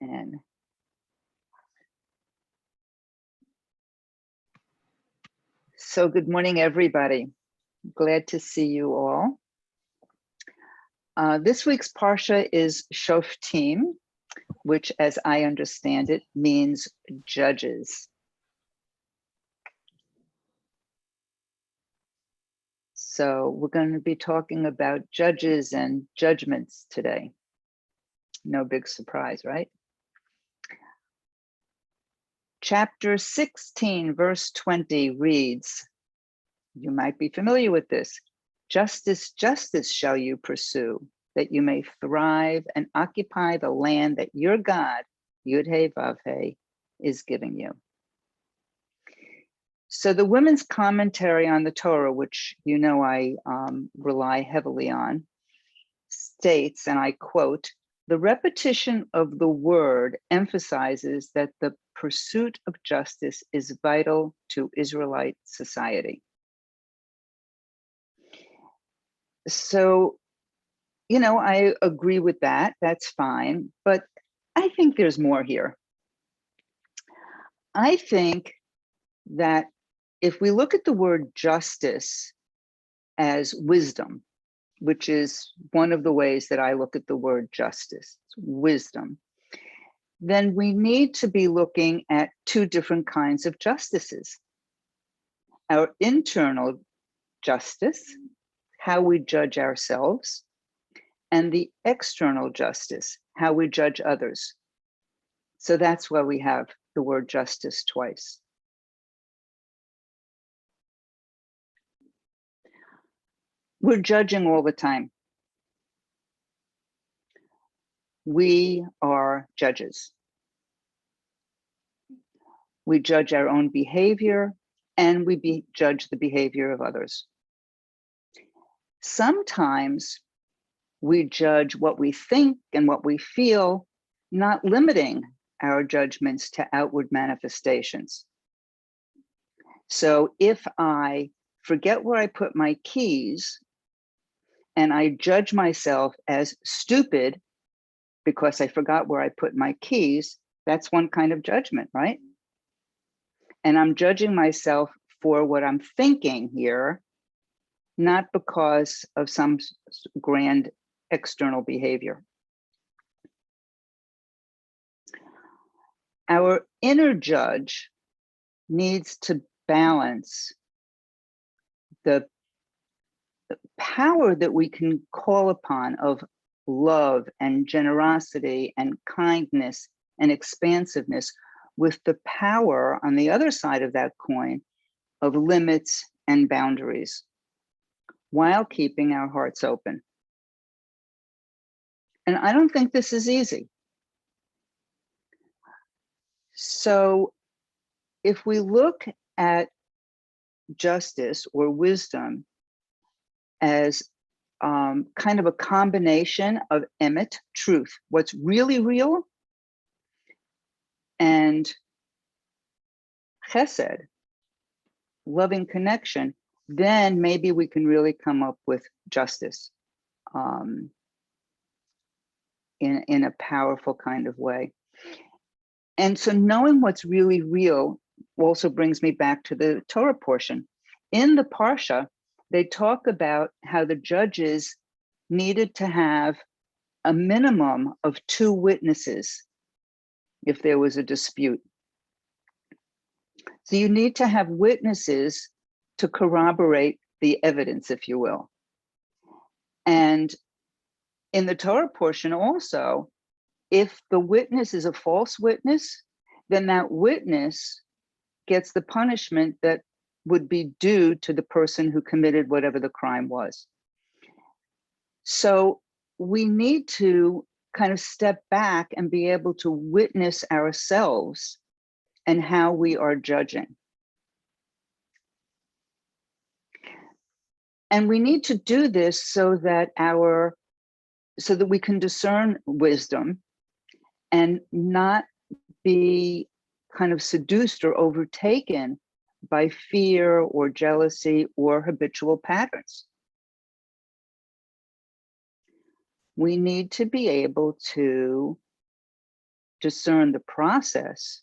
N. So good morning, everybody. Glad to see you all. This week's Parsha is Shoftim, which, as I understand it, means judges. So we're going to be talking about judges and judgments today. No big surprise, right? Chapter 16, verse 20 reads, you might be familiar with this. Justice, justice shall you pursue, that you may thrive and occupy the land that your God, Yud-He Vav-He, is giving you. So the Women's Commentary on the Torah, which you know I rely heavily on, states, and I quote, the repetition of the word emphasizes that the pursuit of justice is vital to Israelite society. So, you know, I agree with that. That's fine. But I think there's more here. I think that if we look at the word justice as wisdom, which is one of the ways that I look at the word justice, wisdom, then we need to be looking at two different kinds of justices. Our internal justice, how we judge ourselves, and the external justice, how we judge others. So that's why we have the word justice twice. We're judging all the time. We are judges. We judge our own behavior and we judge the behavior of others. Sometimes we judge what we think and what we feel, not limiting our judgments to outward manifestations. So if I forget where I put my keys and I judge myself as stupid because I forgot where I put my keys, that's one kind of judgment, right? And I'm judging myself for what I'm thinking here, not because of some grand external behavior. Our inner judge needs to balance the power that we can call upon of love and generosity and kindness and expansiveness with the power on the other side of that coin of limits and boundaries, while keeping our hearts open. And I don't think this is easy. So if we look at justice or wisdom as kind of a combination of emet, truth, what's really real, and chesed, loving connection, then maybe we can really come up with justice in a powerful kind of way. And so knowing what's really real also brings me back to the Torah portion. In the Parsha, they talk about how the judges needed to have a minimum of 2 witnesses if there was a dispute. So you need to have witnesses to corroborate the evidence, if you will. And in the Torah portion also, if the witness is a false witness, then that witness gets the punishment that would be due to the person who committed whatever the crime was. So we need to kind of step back and be able to witness ourselves and how we are judging. And we need to do this so that we can discern wisdom and not be kind of seduced or overtaken by fear or jealousy or habitual patterns. We need to be able to discern the process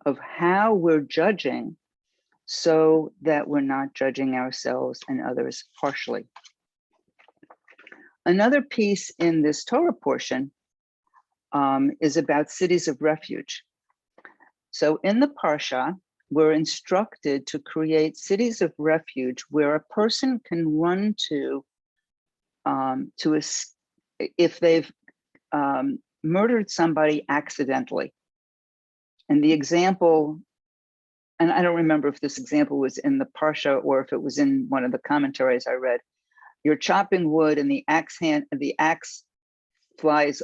of how we're judging so that we're not judging ourselves and others harshly. Another piece in this Torah portion is about cities of refuge. So in the Parsha, we're instructed to create cities of refuge where a person can run to if they've murdered somebody accidentally. And the example, and I don't remember if this example was in the Parsha or if it was in one of the commentaries I read. You're chopping wood and the axe head flies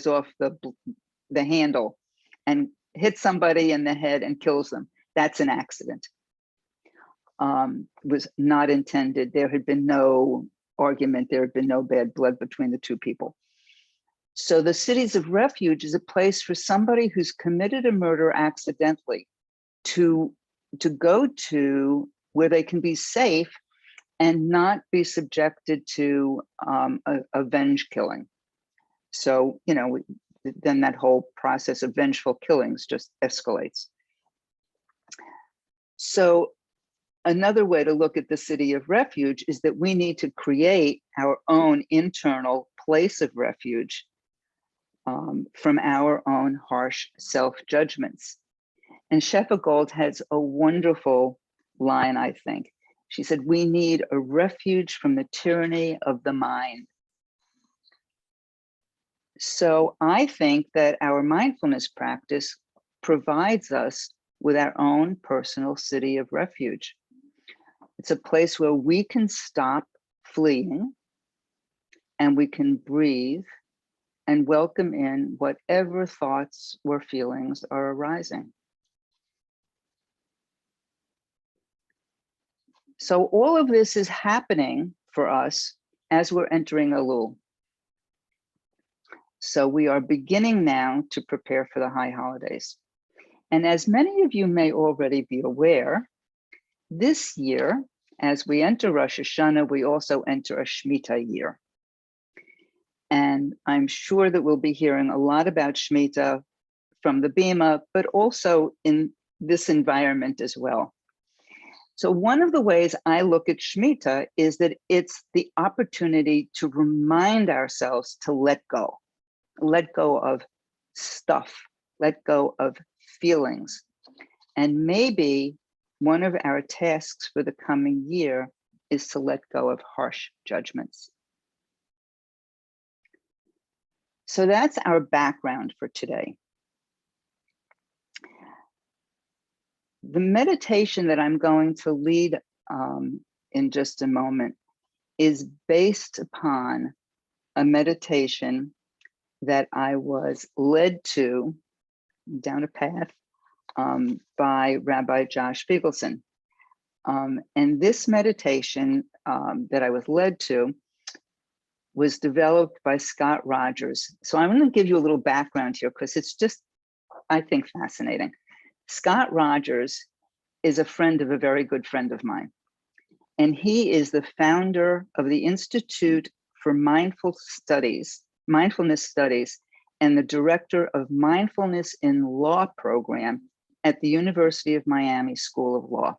off the handle and hits somebody in the head and kills them. That's an accident. Was not intended. There had been no argument. There had been no bad blood between the two people. So the cities of refuge is a place for somebody who's committed a murder accidentally to go to where they can be safe and not be subjected to a venge killing. So, you know, then that whole process of vengeful killings just escalates. So another way to look at the city of refuge is that we need to create our own internal place of refuge from our own harsh self-judgments. And Shefa Gold has a wonderful line, I think. She said, we need a refuge from the tyranny of the mind. So I think that our mindfulness practice provides us with our own personal city of refuge. It's a place where we can stop fleeing and we can breathe and welcome in whatever thoughts or feelings are arising. So all of this is happening for us as we're entering Elul. So we are beginning now to prepare for the high holidays. And as many of you may already be aware, this year, as we enter Rosh Hashanah, we also enter a Shemitah year. And I'm sure that we'll be hearing a lot about Shemitah from the Bima, but also in this environment as well. So one of the ways I look at Shemitah is that it's the opportunity to remind ourselves to let go of stuff, let go of feelings. And maybe one of our tasks for the coming year is to let go of harsh judgments. So that's our background for today. The meditation that I'm going to lead in just a moment is based upon a meditation that I was led to down a path by Rabbi Josh Feigelson. And this meditation that I was led to was developed by Scott Rogers. So I'm going to give you a little background here because it's just, I think, fascinating. Scott Rogers is a friend of a very good friend of mine. And he is the founder of the Institute for Mindfulness Studies, and the director of Mindfulness in Law program at the University of Miami School of Law.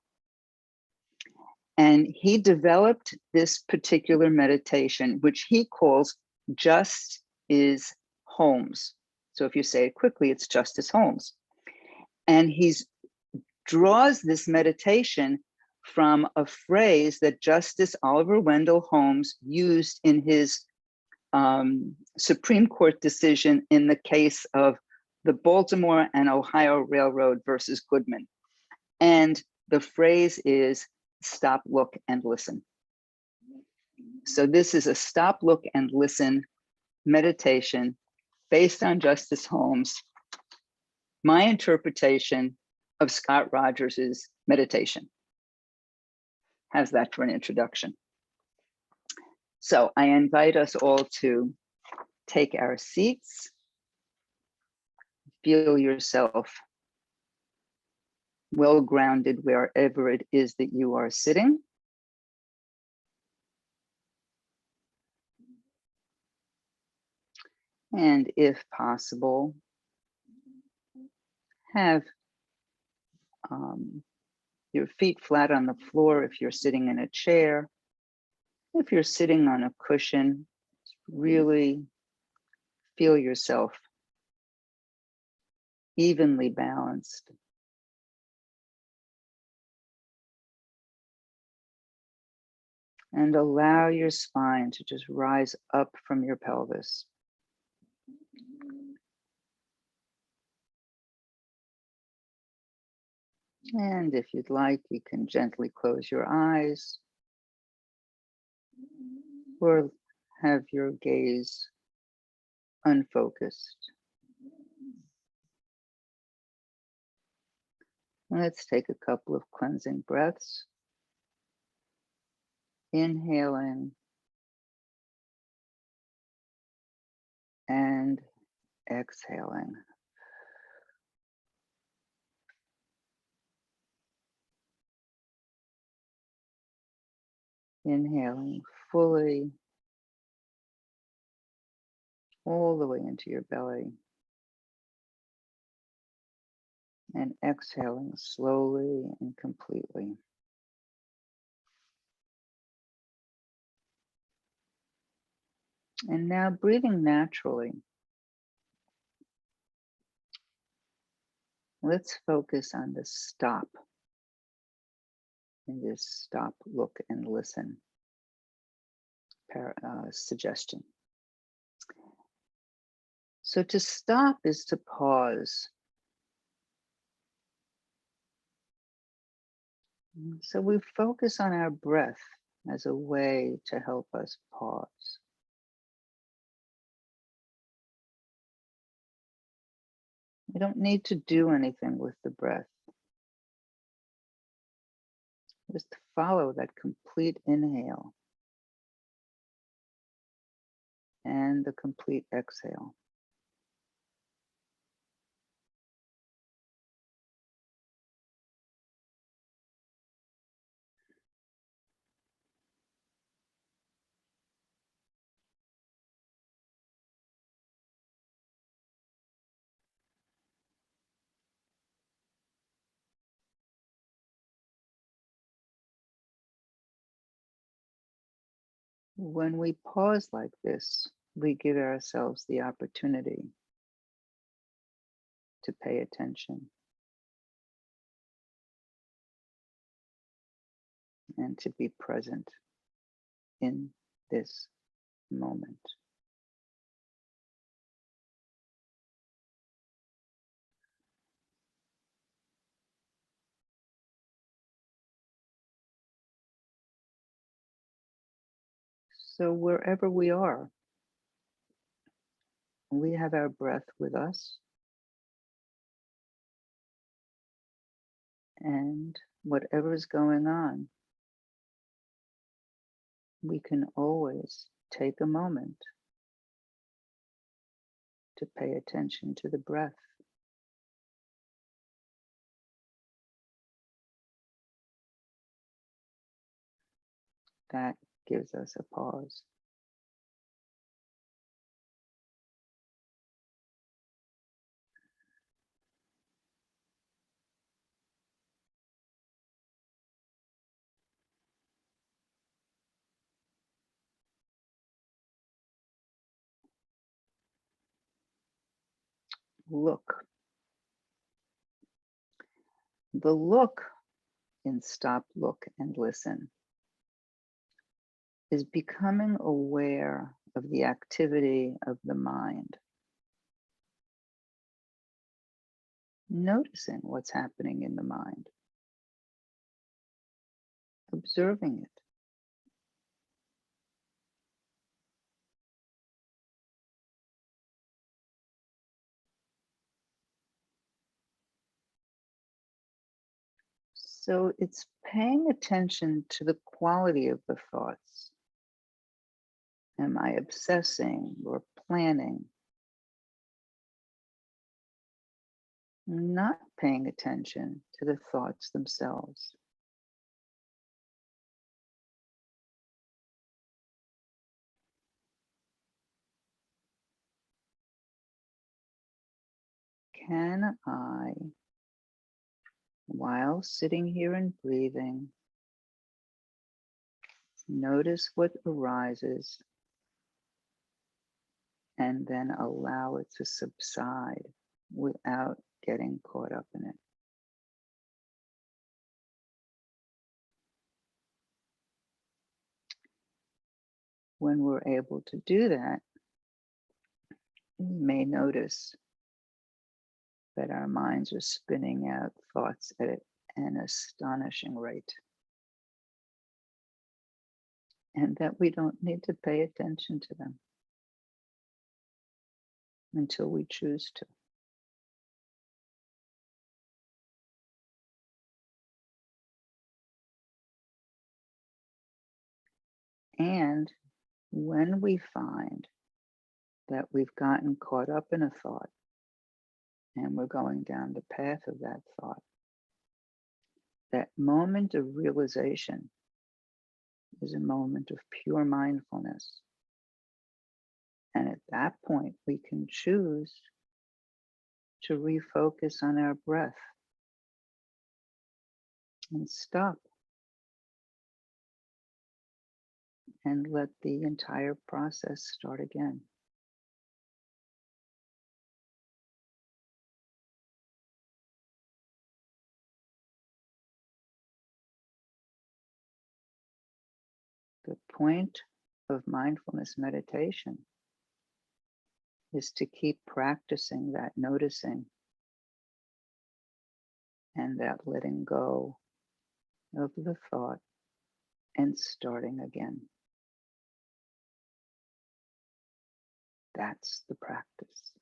And he developed this particular meditation, which he calls Just is Holmes. So if you say it quickly, it's Justice Holmes. And he draws this meditation from a phrase that Justice Oliver Wendell Holmes used in his Supreme Court decision in the case of the Baltimore and Ohio Railroad versus Goodman. And the phrase is stop, look, and listen. So this is a stop, look, and listen meditation based on Justice Holmes, my interpretation of Scott Rogers's meditation. How's that for an introduction? So I invite us all to take our seats, feel yourself well grounded wherever it is that you are sitting. And if possible, have your feet flat on the floor if you're sitting in a chair. If you're sitting on a cushion, really feel yourself evenly balanced. And allow your spine to just rise up from your pelvis. And if you'd like, you can gently close your eyes or have your gaze unfocused. Let's take a couple of cleansing breaths. Inhaling and exhaling. Inhaling fully all the way into your belly. And exhaling slowly and completely. And now breathing naturally. Let's focus on the stop in this stop, look, and listen suggestion. So to stop is to pause. So we focus on our breath as a way to help us pause. We don't need to do anything with the breath. Just follow that complete inhale and the complete exhale. When we pause like this, we give ourselves the opportunity to pay attention and to be present in this moment. So wherever we are, we have our breath with us, and whatever is going on, we can always take a moment to pay attention to the breath. That gives us a pause. Look. The look in stop, look, and listen is becoming aware of the activity of the mind. Noticing what's happening in the mind, observing it. So it's paying attention to the quality of the thoughts. Am I obsessing or planning? Not paying attention to the thoughts themselves. can I, while sitting here and breathing, notice what arises and then allow it to subside without getting caught up in it. When we're able to do that, we may notice that our minds are spinning out thoughts at an astonishing rate, and that we don't need to pay attention to them until we choose to. And when we find that we've gotten caught up in a thought and we're going down the path of that thought, that moment of realization is a moment of pure mindfulness. And at that point, we can choose to refocus on our breath and stop and let the entire process start again. The point of mindfulness meditation is to keep practicing that noticing and that letting go of the thought and starting again. That's the practice.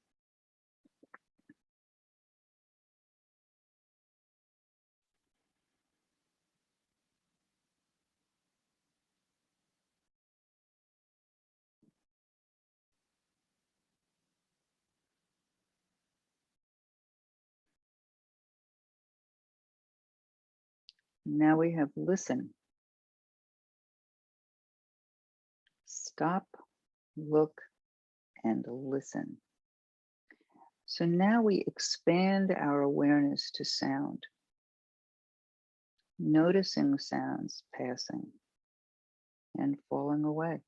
Now we have listen. Stop, look, and listen. So now we expand our awareness to sound, noticing sounds passing and falling away.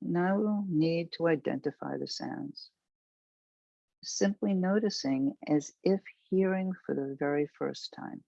No need to identify the sounds. Simply noticing as if hearing for the very first time.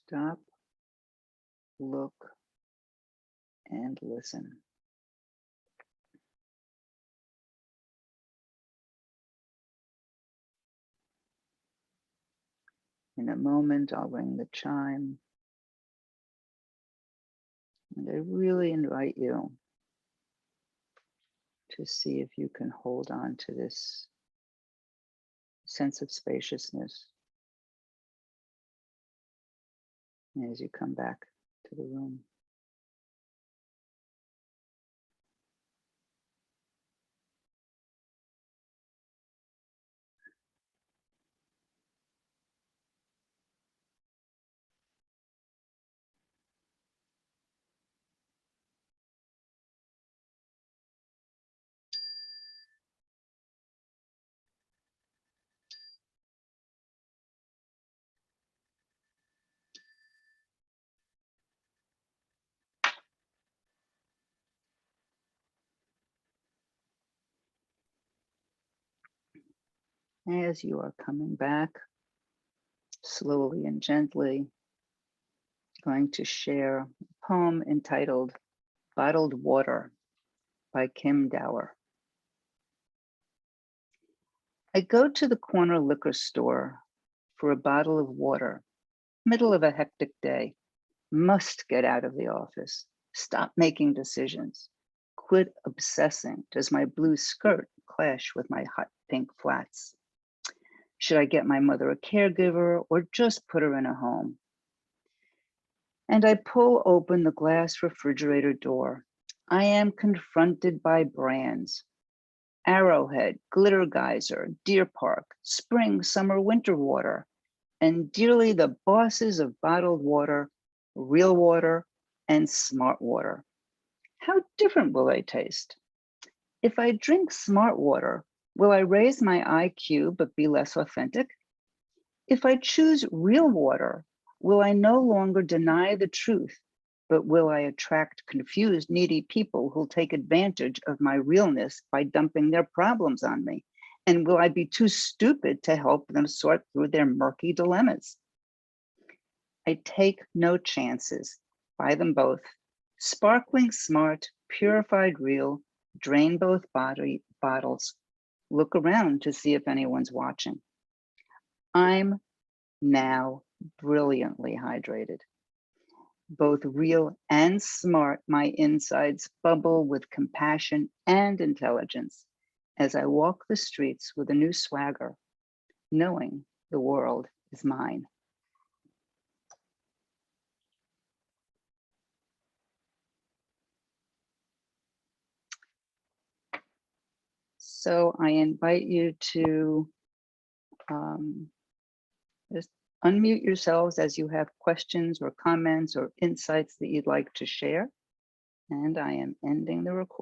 Stop, look, and listen. In a moment, I'll ring the chime. And I really invite you to see if you can hold on to this sense of spaciousness as you come back to the room. As you are coming back, slowly and gently, going to share a poem entitled Bottled Water by Kim Dower. I go to the corner liquor store for a bottle of water, middle of a hectic day, must get out of the office, stop making decisions, quit obsessing. Does my blue skirt clash with my hot pink flats? Should I get my mother a caregiver or just put her in a home? And I pull open the glass refrigerator door. I am confronted by brands. Arrowhead, Glitter Geyser, Deer Park, Spring, Summer, Winter Water, and dearly the bosses of bottled water, real water, and smart water. How different will they taste? If I drink smart water, will I raise my IQ but be less authentic? If I choose real water, will I no longer deny the truth, but will I attract confused, needy people who'll take advantage of my realness by dumping their problems on me? And will I be too stupid to help them sort through their murky dilemmas? I take no chances. Buy them both. Sparkling smart, purified real, drain both bottles. Look around to see if anyone's watching. I'm now brilliantly hydrated. Both real and smart, my insides bubble with compassion and intelligence as I walk the streets with a new swagger, knowing the world is mine. So I invite you to just unmute yourselves as you have questions or comments or insights that you'd like to share. And I am ending the recording.